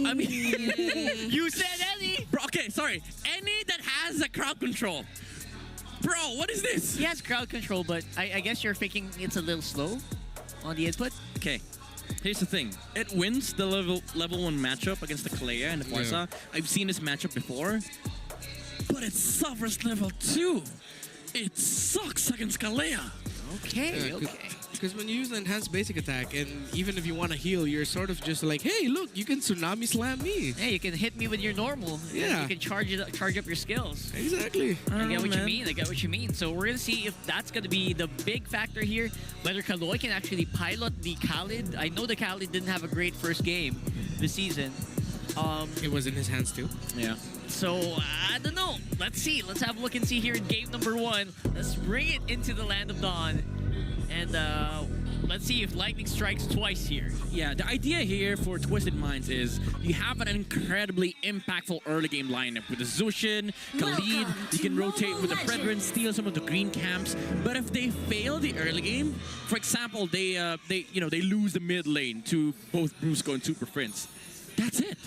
I mean, You said any. bro, okay, sorry. Any that has a crowd control. Bro, what is this? He has crowd control, but I guess you're thinking it's a little slow on the input. Okay, here's the thing. It wins the level 1 matchup against the Kalea and the Forza. Yeah. I've seen this matchup before, but it suffers level 2. It sucks against Kalea. Okay, okay. Because when you use the enhanced basic attack, and even if you want to heal, you're sort of just like, hey, look, you can tsunami slam me. Hey, you can hit me with your normal. Yeah. You can charge up your skills. Exactly. I get what you mean. I get what you mean. So we're gonna see if that's gonna be the big factor here. Whether Kaloy can actually pilot the Khalid. I know the Khalid didn't have a great first game this season. It was in his hands too. Yeah. So I don't know. Let's see. Let's have a look and see here in game number 1. Let's bring it into the Land of Dawn. And let's see if lightning strikes twice here. Yeah, the idea here for Twisted Minds is you have an incredibly impactful early game lineup with the Zushin, Khalid. You can rotate with the Brethren, steal some of the green camps. But if they fail the early game, for example, they lose the mid lane to both Brusco and Super Prince. That's it.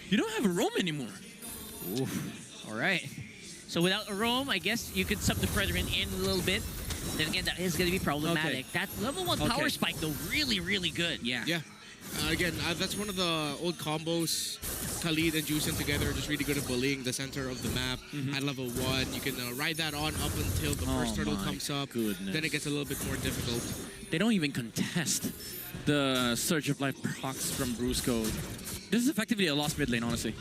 You don't have a roam anymore. Oof. All right. So without a roam, I guess you could sub the Brethren in a little bit. Then again, that is going to be problematic. Okay. That level 1 power spike, though, really, really good. Yeah. Yeah. Again, that's one of the old combos. Khalid and Juicin together, just really good at bullying the center of the map at level 1. You can ride that on up until the first turtle comes up. Goodness. Then it gets a little bit more difficult. They don't even contest the Surge of Life procs from Brusco. This is effectively a lost mid lane, honestly.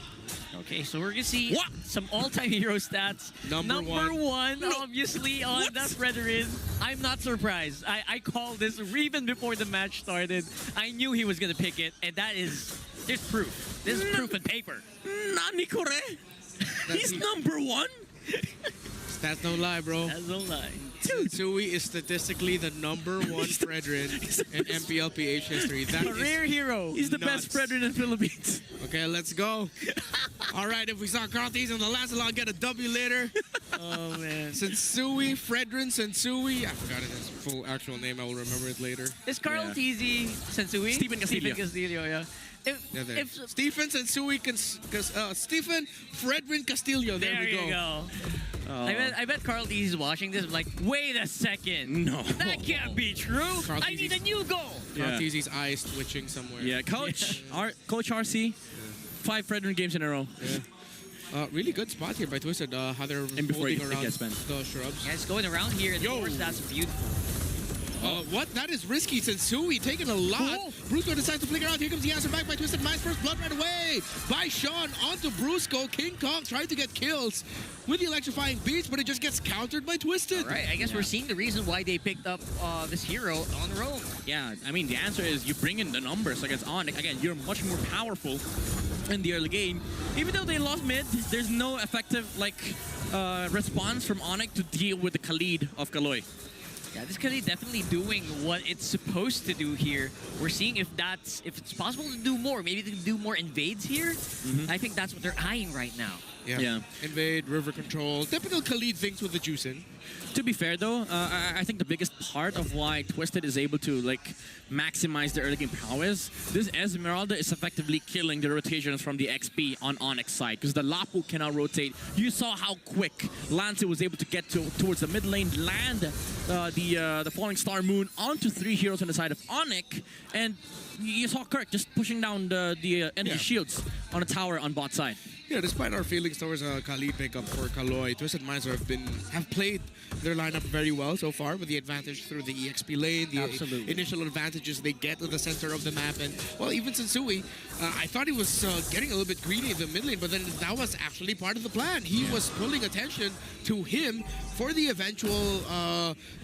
Okay, so we're going to see some all-time hero stats. Number one, obviously, on that Brethren. I'm not surprised. I called this even before the match started. I knew he was going to pick it, and that is... There's proof. There's proof in paper. Nani kore? He's number 1? That's no lie, bro. That's no lie. Sensui is statistically the number 1 Brethren in MPL PH history. That Career hero. He's the best Brethren in the Philippines. Okay, let's go. All right, if we saw Carthes and the Lancelot get a W later. Oh, man. Sensui, Fredrin Sensui. I forgot his full actual name. I will remember it later. Is Carl Tizzy Sensui? Stephen Castillo. Stephen Castillo, yeah. If Stephen Sensui, Stephen Fredrin Castillo. There we go. Oh. I bet Carl Tizzy is watching this. I'm like, wait a second. No. That can't be true. I need a new goal. Carl Tizzy's eyes twitching somewhere. Yeah, Coach RC, 5 Fredrin games in a row. Yeah. Really good spot here by Twisted. How they're holding around the shrubs. Yeah, it's going around here. And of course, that's beautiful. What? That is risky. Sensui taking a lot. Brusco decides to flicker out. Here comes the answer back by Twisted Minds. First blood right away by Sean onto Brusco. King Kong trying to get kills with the electrifying beats, but it just gets countered by Twisted. All right, I guess we're seeing the reason why they picked up this hero on roam. Yeah, I mean, the answer is you bring in the numbers against ONIC. Again, you're much more powerful in the early game. Even though they lost mid, there's no effective response from ONIC to deal with the Khalid of Kaloy. Yeah, this Khalid definitely doing what it's supposed to do here. We're seeing if it's possible to do more. Maybe they can do more invades here. I think that's what they're eyeing right now. Yeah. Invade, river control. Typical Khalid things with the Juicin. To be fair though, I think the biggest part of why Twisted is able to maximize the early game prowess, this Esmeralda is effectively killing the rotations from the XP on ONIC side because the Lapu cannot rotate. You saw how quick Lance was able to get towards the mid lane, land the Falling Star Moon onto 3 heroes on the side of ONIC, and you saw Kirk just pushing down the enemy shields on a tower on bot side. Yeah, despite our feelings towards a Khalid pickup for Kaloy, Twisted Minds have played their lineup very well so far with the advantage through the EXP lane, the initial advantages they get to the center of the map, and well, even Sensui, I thought he was getting a little bit greedy in the mid lane, but then that was actually part of the plan. He was pulling attention to him for the eventual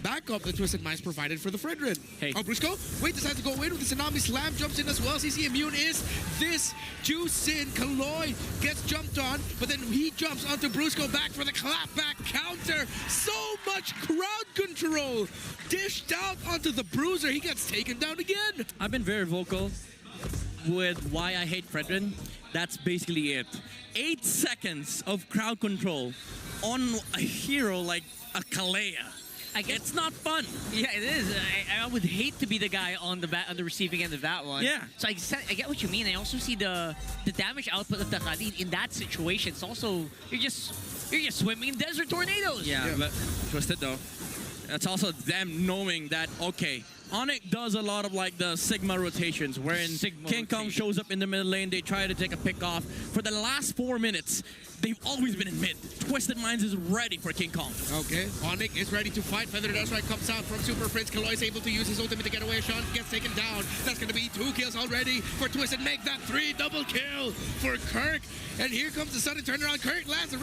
backup that Twisted Minds provided for the Fredrin. Hey. Oh, Brusco, decides to go in with the Tsunami Slam, jumps in as well. CC immune is this Juicin. Kaloy gets jumped on, but then he jumps onto Brusco back for the clapback counter. So much crowd control dished out onto the Bruiser. He gets taken down again. I've been very vocal with why I hate Fredrin. That's basically it. 8 seconds of crowd control on a hero like a Kalea. it's not fun. Yeah, it is. I would hate to be the guy on the receiving end of that one. Yeah. So I get what you mean. I also see the damage output of the Khalid in that situation. It's also you're just swimming in desert tornadoes. Yeah, but Twisted though. It's also them knowing that, okay, ONIC does a lot of like the Sigma rotations, wherein King Kong shows up in the middle lane, they try to take a pick off. For the last 4 minutes, they've always been in mid. Twisted Minds is ready for King Kong. Okay, ONIC is ready to fight. Feather Dash Strike comes out from Super Prince. Kaloy is able to use his ultimate to get away. Sean gets taken down. That's going to be 2 kills already for Twisted. Make that 3 double kill for Kirk. And here comes the sudden turnaround. Kirk lands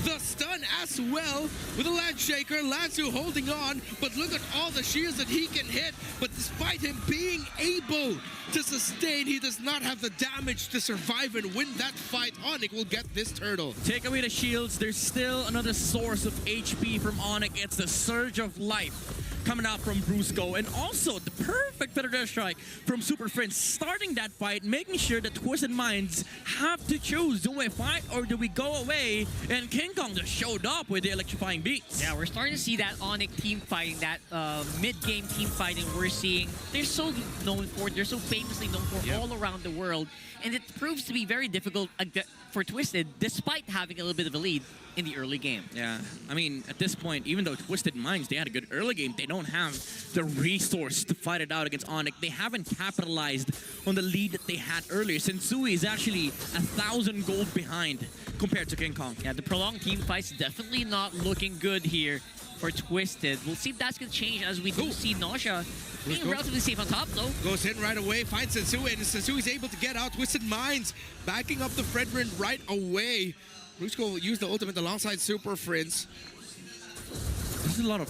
the stun as well with a Land Shaker. Lansu holding on, but look at all the shields that he can hit. But despite him being able to sustain, he does not have the damage to survive and win that fight. ONIC will get this turtle. Take away the shields, there's still another source of HP from ONIC. It's the Surge of Life coming out from Brusco, and also the perfect Feather Dash Strike from Super Prince, starting that fight, making sure that Twisted Minds have to choose. Do we fight or do we go away? And King Kong just showed up with the electrifying beats. Yeah, we're starting to see that ONIC team fighting, that mid-game team fighting we're seeing. They're so known for, they're so famously known for all around the world, and it proves to be very difficult for Twisted, despite having a little bit of a lead in the early game. Yeah, I mean, at this point, even though Twisted Minds, they had a good early game, they don't have the resource to fight it out against ONIC. They haven't capitalized on the lead that they had earlier. Sensui is actually 1,000 gold behind compared to King Kong. Yeah, the prolonged team fight's definitely not looking good here for Twisted. We'll see if that's going to change as we do see Nausea being relatively safe on top, though. Goes in right away, finds Sensui, and Sensui's able to get out. Twisted Minds backing up the Fredrin right away. Brusco will use the ultimate alongside Super Prince. This is a lot of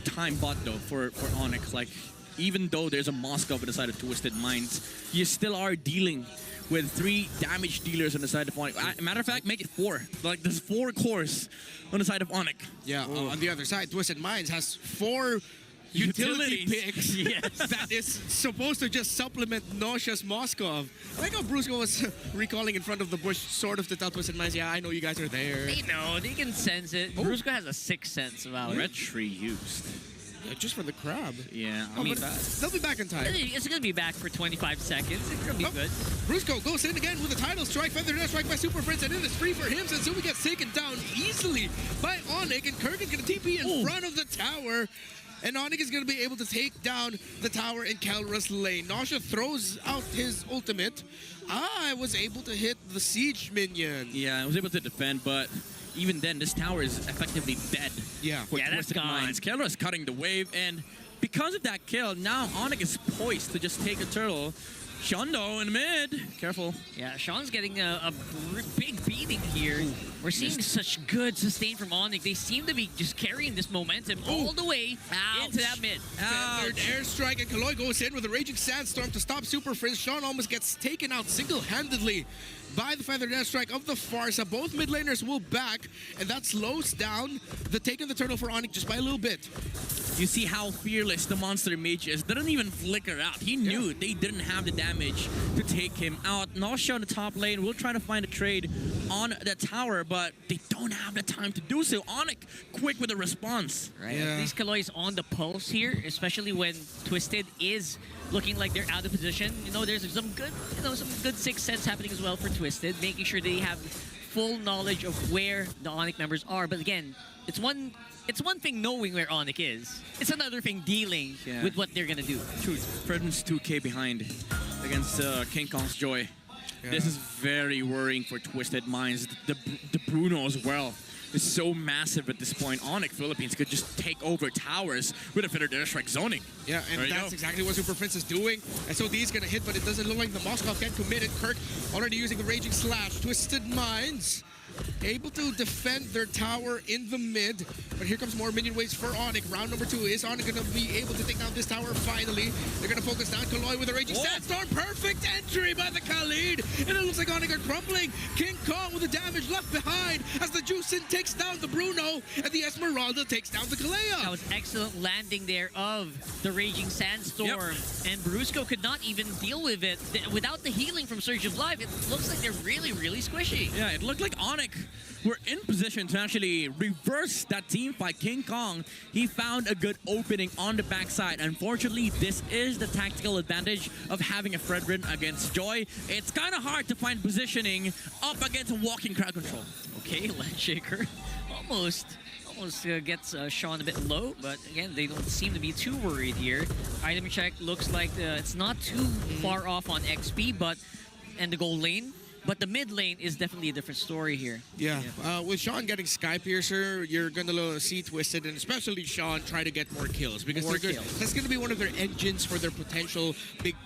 time bought, though, for ONIC. Like, even though there's a Moscow on the side of Twisted Minds, you still are dealing with 3 damage dealers on the side of ONIC. Matter of fact, make it 4. Like, there's 4 cores on the side of ONIC. Yeah, on the other side, Twisted Minds has 4 utility picks that is supposed to just supplement Nausea's Moskov. I like how Brusco was recalling in front of the bush, sort of to tell Twisted Minds, yeah, I know you guys are there. They know, they can sense it. Brusco has a 6th sense about it. Retry used. Yeah, just for the crab. Yeah, I mean, they'll be back in time. It's going to be back for 25 seconds. It's going to be good. Brusco goes in again with a title strike. Feather Dash Strike by Super Prince, and it is free for him. Sensui gets taken down easily by ONIC, and Kirk is going to TP in front of the tower. And ONIC is going to be able to take down the tower in Kelra's lane. Nausea throws out his ultimate. I was able to hit the siege minion. Yeah, I was able to defend, but even then, this tower is effectively dead. Yeah, for Twisted Minds. Kelra's cutting the wave, and because of that kill, now ONIC is poised to just take a turtle. Shondo in mid. Careful. Yeah, Sean's getting a big beating here. Ooh, we're seeing such good sustain from ONIC. They seem to be just carrying this momentum all the way into that mid. Third airstrike, and Kaloy goes in with a Raging Sandstorm to stop Super Prince. Sean almost gets taken out single-handedly by the Feather Dash Strike of the Farsa. Both mid laners will back, and that slows down the take of the turtle for ONIC just by a little bit. You see how fearless the Monster Mage is. Didn't even flicker out. He knew they didn't have the damage to take him out. Nausea on the top lane will try to find a trade on the tower, but they don't have the time to do so. ONIC quick with a response. Right. At least Kaloy is on the pulse here, especially when Twisted is looking like they're out of position. You know, there's some good, some good 6th sense happening as well for Twisted, making sure they have full knowledge of where the ONIC members are. But again, it's one thing knowing where ONIC is. It's another thing dealing with what they're gonna do. True. Fredrin's 2K behind against King Kong's Joy. Yeah. This is very worrying for Twisted Minds. The Bruno as well is so massive at this point. ONIC Philippines could just take over towers with a Feather Dash Strike zoning. Yeah, and that's exactly what Super Prince is doing. And so D's gonna hit, but it doesn't look like the Moskov can commit it. Kirk already using the Raging Slash. Twisted Minds able to defend their tower in the mid, but here comes more minion waves for ONIC. Round number 2. Is ONIC going to be able to take down this tower finally? They're going to focus down Kaloy with a Raging Sandstorm. Perfect entry by the Khalid. trade. And it looks like ONIC are crumbling. King Kong with the damage left behind as the Juicin takes down the Bruno and the Esmeralda takes down the Kalea. That was excellent landing there of the Raging Sandstorm. And Brusco could not even deal with it. Without the healing from Surge of Life, it looks like they're really, really squishy. Yeah, it looked like ONIC were in position to actually reverse that team fight. King Kong, he found a good opening on the backside. Unfortunately, this is the tactical advantage of having a Fredrin against Joy. It's kind of hard to find positioning up against a walking crowd control. Okay, Landshaker almost gets Sean a bit low, but again, they don't seem to be too worried here. Item check looks like it's not too far off on XP, and the gold lane. But the mid lane is definitely a different story here. Yeah. With Sean getting Sky Piercer, you're going to see Twisted, and especially Sean, try to get more kills. Because that's going to be one of their engines for their potential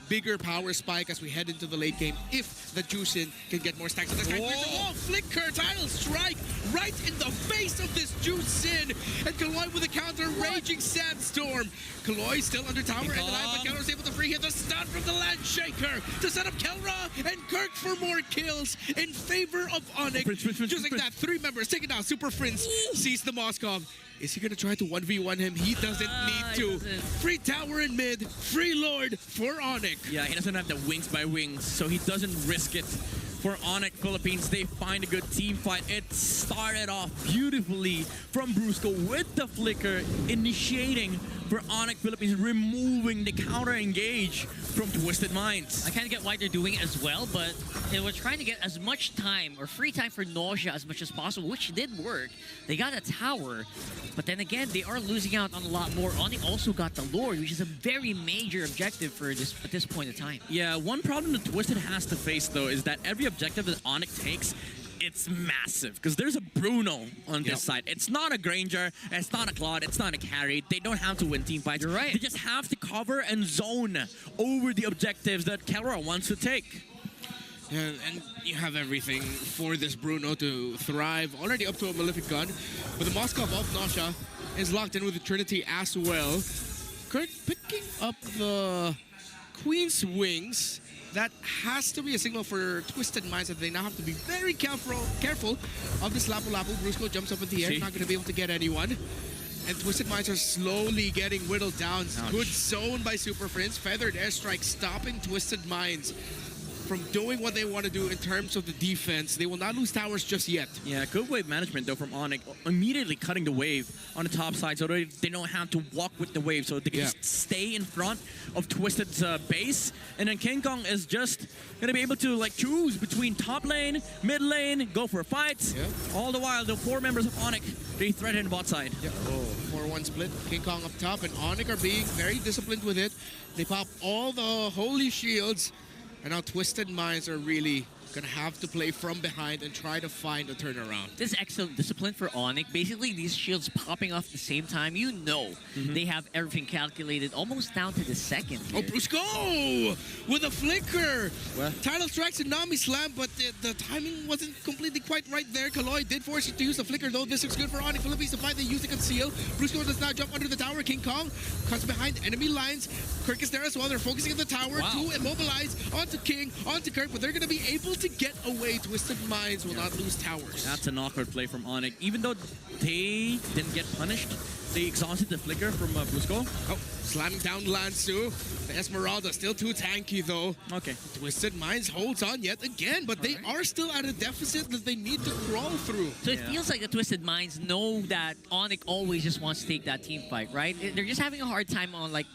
bigger power spike as we head into the late game if the Juicin can get more stacks. Flicker, Tidal Strike right in the face of this Juicin. And Kaloi with a counter, Raging Sandstorm. Kaloi still under tower, and but Kelra is able to free hit the stun from the Landshaker to set up Kelra and Kirk for more kills in favor of ONIC. Just like that, 3 members taking down. Super Prince sees the Moskov. Is he going to try to 1v1 him? He doesn't need to. Free tower in mid, free lord for ONIC. Yeah, he doesn't have the wings by wings, so he doesn't risk it. For ONIC Philippines, they find a good team fight. It started off beautifully from Brusco with the flicker, initiating for ONIC Philippines, removing the counter engage from Twisted Minds. I kind of get why they're doing it as well, but they were trying to get as much time or free time for Nausea as much as possible, which did work. They got a tower, but then again, they are losing out on a lot more. ONIC also got the Lord, which is a very major objective for this at this point in time. Yeah, one problem that Twisted has to face, though, is that every objective that ONIC takes, it's massive because there's a Bruno on this side. It's not a Granger, it's not a Claude, it's not a carry. They don't have to win team fights. You're right. They just have to cover and zone over the objectives that Kelra wants to take. And you have everything for this Bruno to thrive. Already up to a Malefic Gun, but the Moskov of Nausea is locked in with the Trinity as well. Kurt picking up the Queen's Wings. That has to be a signal for Twisted Minds that they now have to be very careful of this Lapu Lapu. Brusco jumps up in the air, not going to be able to get anyone. And Twisted Minds are slowly getting whittled down. Ouch. Good zone by Super Prince. Feathered Airstrike stopping Twisted Minds from doing what they want to do in terms of the defense. They will not lose towers just yet. Yeah, good wave management though from ONIC, immediately cutting the wave on the top side so they don't have to walk with the wave, so they can just stay in front of Twisted's base. And then King Kong is just gonna be able to like choose between top lane, mid lane, go for fights. All the while, the 4 members of ONIC, they threaten bot side. 4-1 split. King Kong up top, and ONIC are being very disciplined with it. They pop all the holy shields. And now Twisted Minds are really going to have to play from behind and try to find a turnaround. This is excellent discipline for ONIC. Basically, these shields popping off at the same time, you know they have everything calculated almost down to the second here. Oh, Brusco with a flicker. Tidal strikes and Nami Slam, but the timing wasn't completely quite right there. Kaloi did force it to use the flicker, though. This looks good for ONIC Philippines to find the use to conceal. Brusco does now jump under the tower. King Kong comes behind enemy lines. Kirk is there as well. They're focusing on the tower to immobilize onto King, onto Kirk, but they're going to be able to get away. Twisted Minds will not lose towers. That's an awkward play from ONIC. Even though they didn't get punished, they exhausted the flicker from Brusco. Oh, slamming down Lansu. The Esmeralda still too tanky though. Okay. Twisted Minds holds on yet again, but they are still at a deficit that they need to crawl through. So it feels like the Twisted Minds know that ONIC always just wants to take that team fight, right? They're just having a hard time on like,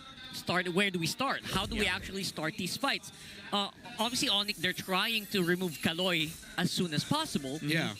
where do we start? How do we actually start these fights? Obviously, ONIC, they're trying to remove Kaloi as soon as possible. Yeah.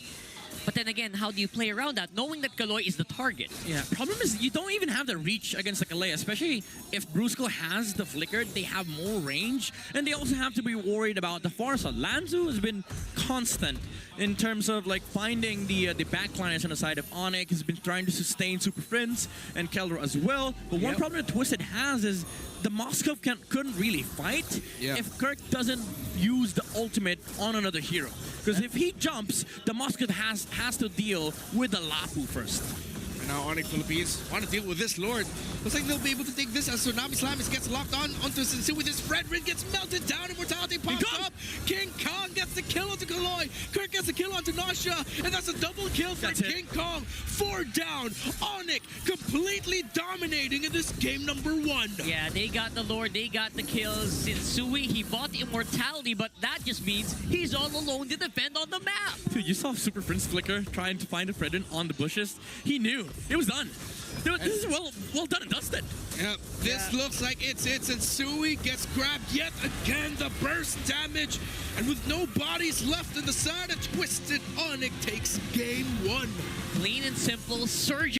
But then again, how do you play around that, knowing that Kaloi is the target? Yeah, problem is you don't even have the reach against the Kalei, especially if Brusco has the flicker, they have more range, and they also have to be worried about the far side. Lanzu has been constant in terms of like finding the backliners on the side of ONIC. He's been trying to sustain Super Prince and Keldor as well. But one problem that Twisted has is the Moskov couldn't really fight if Kirk doesn't use the ultimate on another hero. Because if he jumps, the Moskov has to deal with the Lapu first. And now ONIC Philippines want to deal with this Lord. Looks like they'll be able to take this as Tsunami Slam gets locked on onto Sensu with his Fredrin gets melted down and Mortality pops up. King Kong gets the kill onto Kaloy. Kirk gets the kill onto Nasha. And that's a double kill for That's it. King Kong. 4 down. ONIC completely dominating in this game number 1. Yeah, they got the Lord, they got the kills. Sensui, he bought the immortality, but that just means he's all alone to defend on the map. Dude, you saw Super Prince flicker trying to find a Fredrin on the bushes. He knew. It was done. Dude, this is well done and dusted. Yep, this looks like it's it. Sensui gets grabbed yet again. The burst damage. And with no bodies left in the side of Twisted, ONIC takes game 1. Clean and simple, Surge